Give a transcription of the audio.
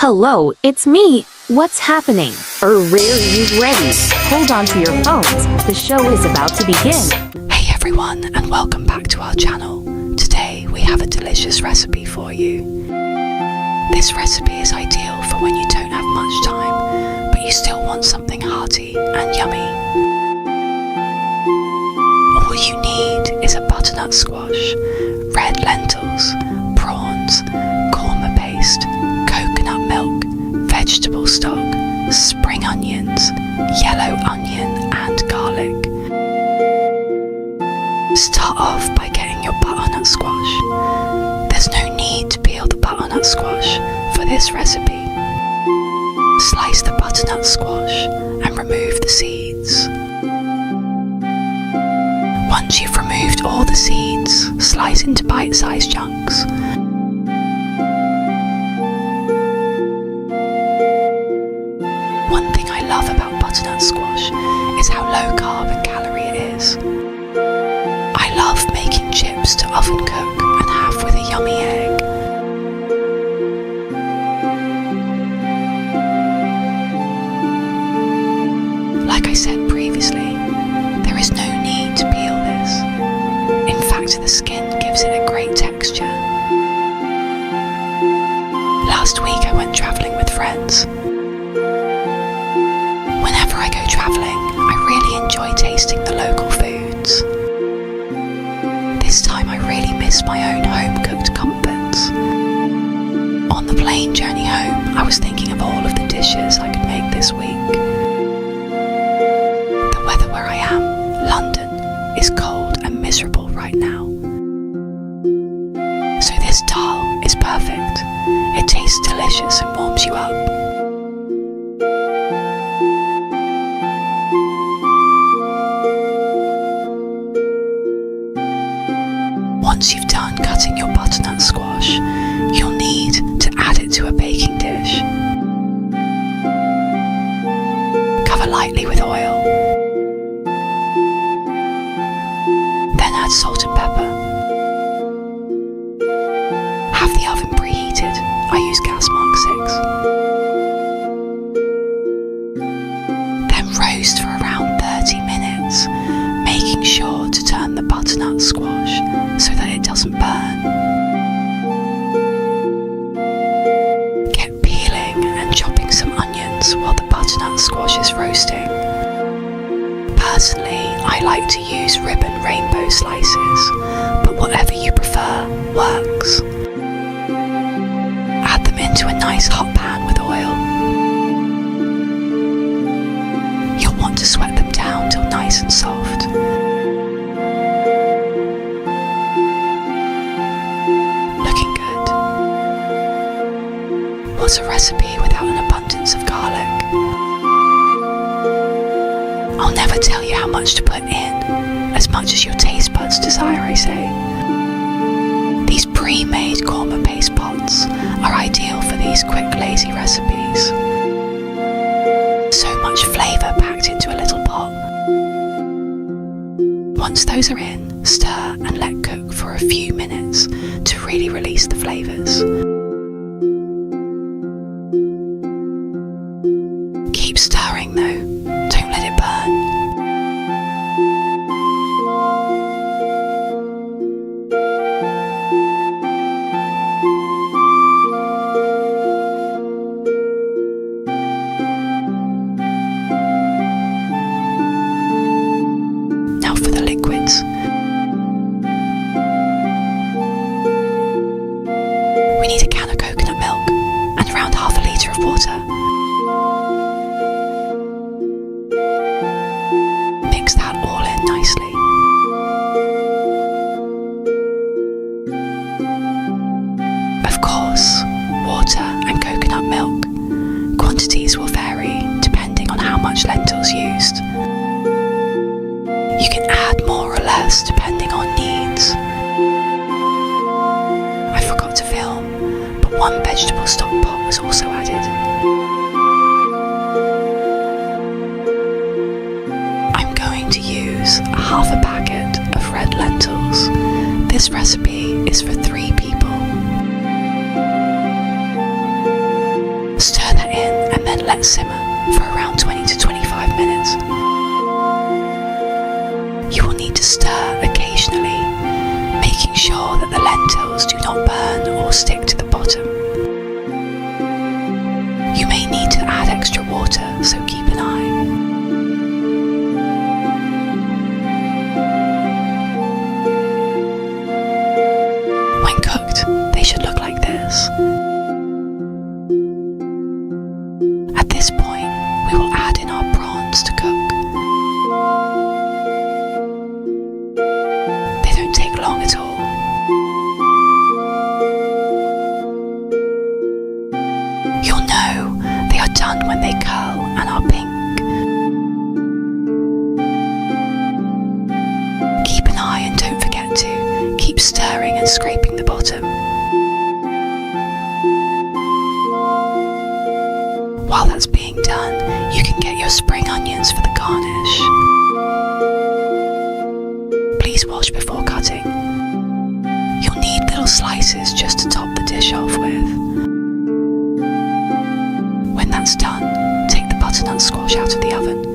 Hello, it's me. What's happening? Are you ready? Hold on to your phones. The show is about to begin. Hey everyone, and welcome back to our channel. Today we have a delicious recipe for you. This recipe is ideal for when you don't have much time, but you still want something hearty and yummy. All you need is a butternut squash, red lentils, prawns, korma paste, coconut milk, vegetable stock, spring onions, yellow onion and garlic. Start off by getting your butternut squash. There's no need to peel the butternut squash for this recipe. Slice the butternut squash and remove the seeds. Once you've removed all the seeds, slice into bite-sized chunks. One thing I love about butternut squash is how low carb and calorie it is. I love making chips to oven cook and have with a yummy egg. Like I said previously, there is no need to peel this. In fact, the skin gives it a great texture. Last week I went travelling with friends. Whenever I go travelling, I really enjoy tasting the local foods. This time I really miss my own home-cooked comforts. On the plane journey home, I was thinking of all of the dishes I could make this week. The weather where I am, London, is cold and miserable right now. So this dal is perfect. It tastes delicious and warms you up. Once you've done cutting your butternut squash, you'll need to add it to a baking dish. Cover lightly with oil. Then add salt and pepper. Have the oven preheated. I use gas mark 6. Then roast for around 30 minutes, making sure to turn the butternut squash so that it doesn't burn. Get peeling and chopping some onions while the butternut squash is roasting. Personally, I like to use ribbon rainbow slices, but whatever you prefer works. Add them into a nice hot pan with oil. You'll want to sweat them down till nice and soft. Looking good. What's a recipe without an abundance of garlic? I'll never tell you how much to put in, as much as your taste buds desire, I say. These pre-made korma paste pots are ideal for these quick, lazy recipes. So much flavour packed into a little pot. Once those are in, stir and let cook for a few minutes to really release the flavours. Keep stirring though, don't let it burn. Now for the liquids. We need a can of coconut milk and around half a litre of water. Mix that all in nicely. Of course, water and coconut milk. Quantities will vary depending on how much lentils used. You can add more or less depending on needs. I forgot to film, but one vegetable stock pot was also added. I'm going to use half a packet of red lentils. This recipe is for 3 people. and let simmer for around 20 to 25 minutes. You will need to stir occasionally, making sure that the lentils do not burn or stick to the bottom. You may need to add extra water, so keep an eye. When cooked, they should look like this. At this point, we will add in our prawns to cook. They don't take long at all. You'll know they are done when they curl and are pink. Keep an eye and don't forget to keep stirring and scraping the bottom. While that's being done, you can get your spring onions for the garnish. Please wash before cutting. You'll need little slices just to top the dish off with. When that's done, take the butternut squash out of the oven.